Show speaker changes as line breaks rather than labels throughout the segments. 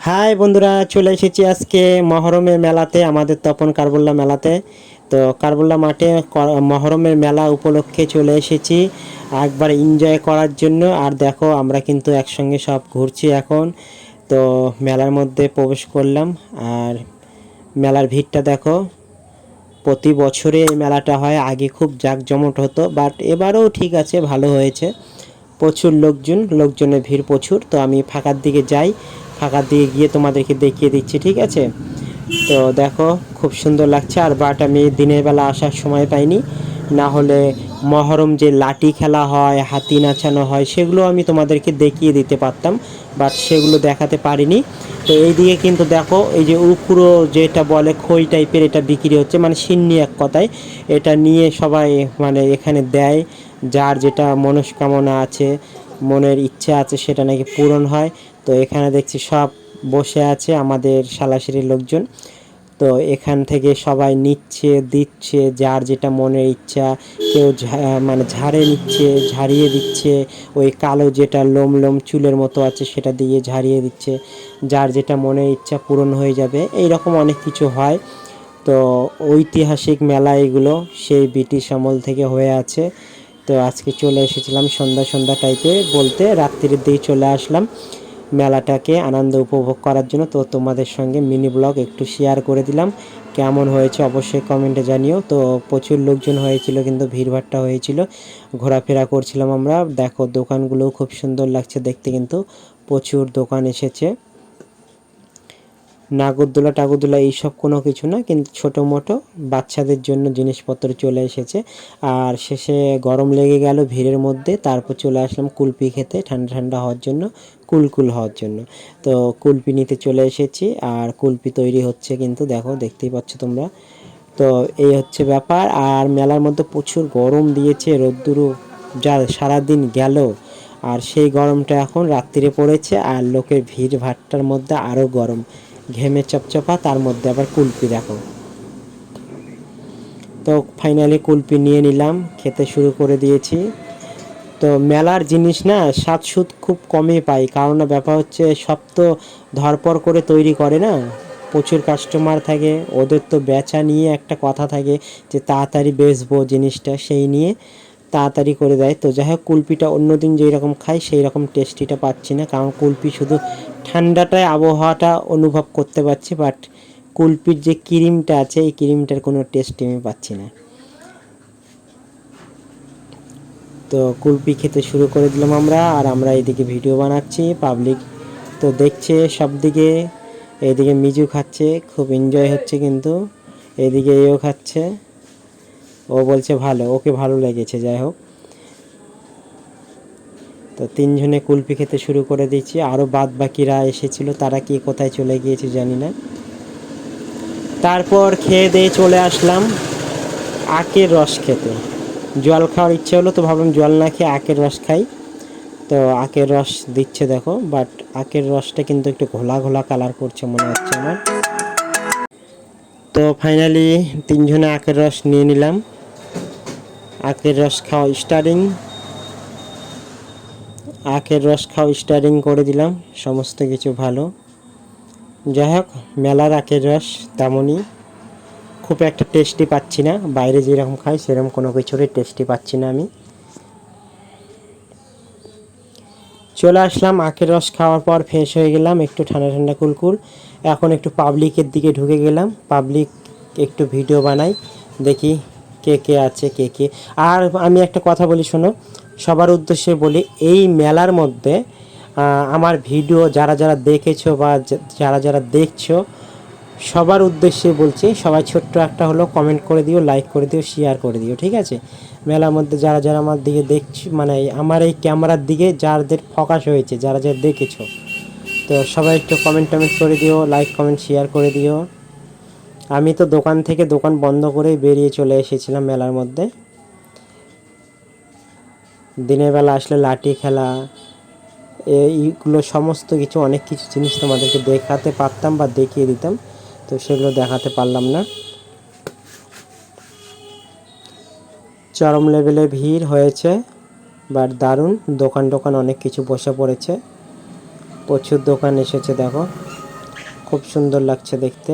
High বন্ধুরা, চলে এসেছি আজকে মহরমের মেলাতে, আমাদের তপন কারবুল্লা মেলাতে। তো কারবুল্লা মাঠে মহরমের মেলা উপলক্ষে চলে এসেছি একবার এনজয় করার জন্য। আর দেখো আমরা কিন্তু একসঙ্গে সব ঘুরছি এখন। তো মেলার মধ্যে প্রবেশ করলাম, আর মেলার ভিড়টা দেখো। প্রতি বছরে এই মেলাটা হয়, আগে খুব জাঁকজমট হতো, বাট এবারেও ঠিক আছে, ভালো হয়েছে। প্রচুর লোকজনের ভিড় প্রচুর। তো আমি ফাঁকার দিকে যাই, ফাঁকার দিকে গিয়ে তোমাদেরকে দেখিয়ে দিচ্ছি, ঠিক আছে? তো দেখো খুব সুন্দর লাগছে। আর বাট আমি দিনের বেলা আসার সময় পাইনি, না হলে মহরম যে লাঠি খেলা হয়, হাতি নাচানো হয়, সেগুলো আমি তোমাদেরকে দেখিয়ে দিতে পারতাম, বাট সেগুলো দেখাতে পারিনি। তো এইদিকে কিন্তু দেখো, এই যে উকুড়ো যেটা বলে খই টাইপের, এটা বিক্রি হচ্ছে, মানে সিন্নি এক কথায়। এটা নিয়ে সবাই মানে এখানে দেয়, যার যেটা মনস্কামনা আছে, মনের ইচ্ছা আছে, সেটা নাকি পূরণ হয়। তো এখানে দেখছি সব বসে আছে আমাদের সালাশিরির লোকজন। তো এখান থেকে সবাই নিচ্ছে, দিচ্ছে, যার যেটা মনের ইচ্ছা। কেউ মানে ঝাড়ে নিচ্ছে, ঝাড়িয়ে দিচ্ছে, ওই কালো যেটা লোম লোম চুলের মতো আছে সেটা দিয়ে ঝাড়িয়ে দিচ্ছে। যার যেটা মনের ইচ্ছা পূরণ হয়ে যাবে, এই রকম অনেক কিছু হয়। তো ঐতিহাসিক মেলা এগুলো, সেই ব্রিটিশ আমল থেকে হয়ে আছে। তো আজকে চলে এসেছিলাম সন্ধ্যা সন্ধ্যা টাইপে, বলতে রাত্রির দিকে চলে আসলাম মেলাটাকে আনন্দ উপভোগ করার জন্য। তো তোমাদের সঙ্গে মিনি ব্লগ একটু শেয়ার করে দিলাম। কেমন হয়েছে অবশ্যই কমেন্টে জানিও। তো প্রচুর লোকজন হয়েছিল, কিন্তু ভিড়ভাট্টা হয়েছিল, ঘোরাফেরা করছিলাম আমরা। দেখো দোকানগুলোও খুব সুন্দর লাগছে দেখতে, কিন্তু প্রচুর দোকান এসেছে। নাগরদোলা টাগরদোলা এইসব কোনো কিছু না, কিন্তু ছোটো মোটো বাচ্চাদের জন্য জিনিসপত্র চলে এসেছে। আর শেষে গরম লেগে গেল ভিড়ের মধ্যে, তারপর চলে আসলাম কুলপি খেতে, ঠান্ডা ঠান্ডা হওয়ার জন্য, কুলকুল হওয়ার জন্য। তো কুলপি নিতে চলে এসেছি, আর কুলপি তৈরি হচ্ছে, কিন্তু দেখো দেখতেই পাচ্ছ তোমরা। তো এই হচ্ছে ব্যাপার। আর মেলার মধ্যে প্রচুর গরম দিয়েছে, রোদ্দুরও যা সারাদিন গেল, আর সেই গরমটা এখন রাত্রিরে পড়েছে, আর লোকের ভিড় ভাট্টার মধ্যে আরও গরম, ঘেমে চপচপা, তার মধ্যে আবার কুলপি দেখো। তো ফাইনালি কুলপি নিয়ে নিলাম, খেতে শুরু করে দিয়েছি। তো মেলার জিনিস না স্বাদ সুদ খুব কমই পাই, কারণ ব্যাপার হচ্ছে সব তো ধরপর করে তৈরি করে না, প্রচুর কাস্টমার থাকে, ওদের তো বেচা নিয়ে একটা কথা থাকে যে তাড়াতাড়ি বেচবো জিনিসটা, সেই নিয়ে তাড়াতাড়ি করে দেয়। তো যাই হোক, কুলপিটা অন্যদিন যেই রকম খাই সেই রকম টেস্টিটা পাচ্ছি না, কারণ কুলপি শুধু ঠান্ডাটায় আবহাওয়াটা অনুভব করতে পারছি, বাট কুলপির যে ক্রিমটা আছে, এই ক্রিমটার কোনো টেস্ট আমি পাচ্ছি না। তো কুলপি খেতে শুরু করে দিলাম আমরা, আর আমরা এইদিকে ভিডিও বানাচ্ছি, পাবলিক তো দেখছে সব দিকে। এইদিকে মিজু খাচ্ছে, খুব এনজয় হচ্ছে, কিন্তু এইদিকে এও খাচ্ছে, ও বলছে ভালো, ওকে ভালো লেগেছে। যাই হোক, তো তিনজনে কুলপি খেতে শুরু করে দিয়েছি। আরও বাদ বাকিরা এসেছিল, তারা কি কোথায় চলে গিয়েছে জানি না। তারপর খেয়ে দিয়ে চলে আসলাম আখের রস খেতে। জল খাওয়ার ইচ্ছে হলো, তো ভাবলাম জল না খেয়ে আখের রস খাই। তো আখের রস দিচ্ছে দেখো, বাট আখের রসটা কিন্তু একটু ঘোলা ঘোলা কালার করছে মনে হচ্ছে আমার। তো ফাইনালি তিনজনে আখের রস নিয়ে নিলাম, আখের রস খাওয়া স্টার্টিং করে দিলাম। সমস্ত কিছু ভালো। যাই হোক, মেলার আখের রস তেমনই, খুব একটা টেস্টি পাচ্ছি না, বাইরে যেরকম খাই সেরকম কোনো কিছুরই টেস্টি পাচ্ছি না আমি। চলে আসলাম আখের রস খাওয়ার পর, ফ্রেশ হয়ে গেলাম, একটু ঠান্ডা ঠান্ডা কুলকুল। এখন একটু পাবলিকের দিকে ঢুকে গেলাম, পাবলিক একটু ভিডিও বানাই, দেখি কে কে আছে কে কে। আর আমি একটা কথা বলি, শোনো, সবার উদ্দেশ্যে বলি, এই মেলার মধ্যে আমার ভিডিও যারা যারা দেখেছো বা যারা যারা দেখছো, সবার উদ্দেশ্যে বলছি, সবাই ছোট্ট একটা হলো কমেন্ট করে দিও, লাইক করে দিও, শেয়ার করে দিও, ঠিক আছে? মেলার মধ্যে যারা যারা আমার দিকে দেখছি, মানে আমার এই ক্যামেরার দিকে যাদের ফোকাস হয়েছে, যারা যারা দেখেছো, তো সবাই একটু কমেন্ট টমেন্ট করে দিও, লাইক কমেন্ট শেয়ার করে দিও। আমি তো দোকান বন্ধ করে বেরিয়ে চলে এসেছিলাম মেলার মধ্যে। দিনের বেলা আসলে লাঠি খেলা, এইগুলো সমস্ত কিছু, অনেক কিছু জিনিস তোমাদেরকে দেখাতে পারতাম বা দেখিয়ে দিতাম, তো সেগুলো দেখাতে পারলাম না। চরম লেভেলে ভিড় হয়েছে, বাট দারুণ, দোকান অনেক কিছু বসে পড়েছে, প্রচুর দোকান এসেছে দেখো। খুব সুন্দর লাগছে দেখতে।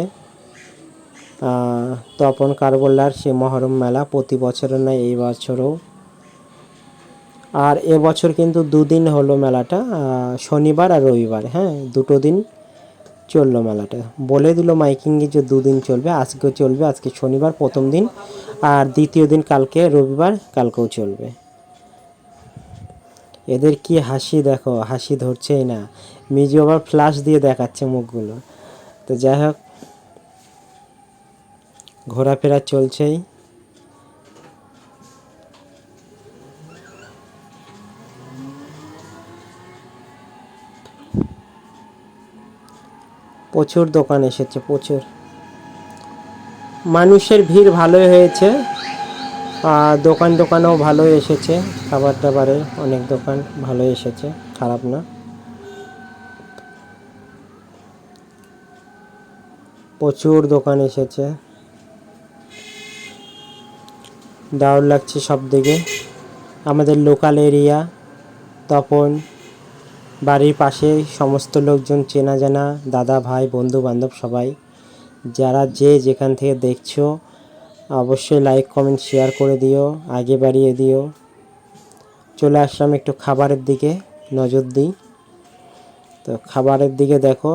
তপন কারবালার সে মহরম মেলা প্রতি বছরও নয়, এই বছরও। আর এবছর কিন্তু দুদিন হলো মেলাটা, শনিবার আর রবিবার, হ্যাঁ, দুটো দিন চললো মেলাটা। বলে দিল মাইকিংয়ে যে দুদিন চলবে, আজকেও চলবে, আজকে শনিবার প্রথম দিন, আর দ্বিতীয় দিন কালকে রবিবার, কালকেও চলবে। এদের কি হাসি দেখো, হাসি ধরছেই না। মিজু আবার ফ্ল্যাশ দিয়ে দেখাচ্ছে মুখগুলো। তো যাই হোক, ঘোরাফেরা চলছেই। প্রচুর দোকান এসেছে, প্রচুর মানুষের ভিড় ভালোই হয়েছে। দোকানও ভালোই এসেছে, খাবার দাবারের অনেক দোকান ভালোই এসেছে, খারাপ না। প্রচুর দোকান এসেছে, দারুণ লাগছে সব দিকে। আমাদের লোকাল এরিয়া, তপন বাড়ির পাশে সমস্ত লোকজন, চেনা জানা দাদা ভাই বন্ধু বান্ধব সবাই, যারা যে যেখান থেকে দেখছো অবশ্যই লাইক কমেন্ট শেয়ার করে দিও, আগে বাড়িয়ে দিও। চলে আসলাম একটু খাবারের দিকে নজর দিই। তো খাবারের দিকে দেখো,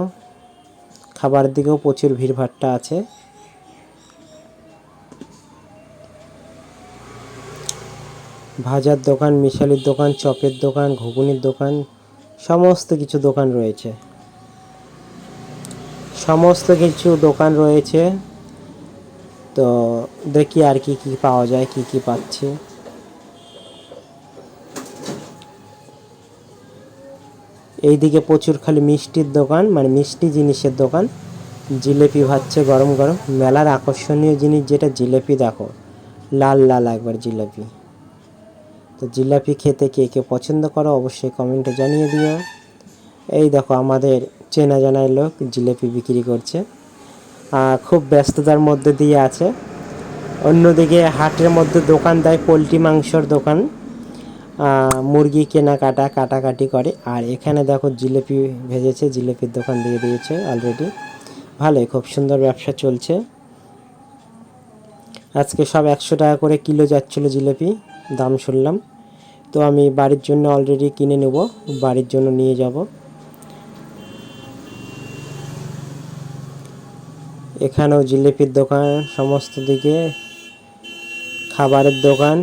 খাবারের দিকেও প্রচুর ভিড়ভাট্টা আছে। ভাজার দোকান, মিশালির দোকান, চপের দোকান, ঘুগনির দোকান, সমস্ত কিছু দোকান রয়েছে, সমস্ত কিছু দোকান রয়েছে। তো দেখি আর কি কি পাওয়া যায়, কি কি পাচ্ছি। এইদিকে প্রচুর খালি মিষ্টির দোকান, মানে মিষ্টি জিনিসের দোকান। জিলেপি ভাজছে গরম গরম। মেলার আকর্ষণীয় জিনিস যেটা জিলেপি, দেখো লাল লাল একবার জিলেপি। তো জিলাপি খেতে কে কে পছন্দ করো অবশ্যই কমেন্টে জানিয়ে দিও। এই দেখো আমাদের চেনা জানার লোক জিলেপি বিক্রি করছে, খুব ব্যস্ততার মধ্যে দিয়ে আছে। অন্যদিকে হাটের মধ্যে দোকান দেয় পোলট্রি মাংসর দোকান, মুরগি কেনাকাটা কাটাকাটি করে। আর এখানে দেখো জিলেপি ভেজেছে, জিলেপির দোকান দিয়ে দিয়েছে অলরেডি। ভালোই, খুব সুন্দর ব্যবসা চলছে। আজকে সব 100 টাকা করে কিলো যাচ্ছিলো জিলেপি, দাম শুনলাম। তো আমি বাড়ির জন্য অলরেডি কিনে নেব, বাড়ির জন্য নিয়ে যাব। এখানেও জিলিপির দোকান, সমস্ত দিকে খাবারের দোকান।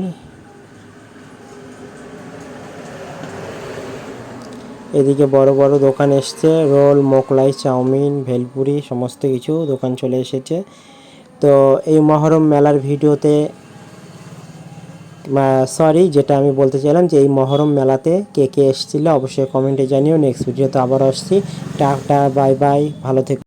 এদিকে বড় বড় দোকান এসছে, রোল, মোগলাই, চাউমিন, ভেলপুরি, সমস্ত কিছু দোকান চলে এসেছে। তো এই মহরম মেলার ভিডিওতে, সরি, যেটা আমি বলতে চাইলাম যে এই মহরম মেলাতে কে কে এসেছিলো অবশ্যই কমেন্টে জানিও। নেক্সট ভিডিওতে আবার আসছি। টাটা, বাই বাই, ভালো থেকো।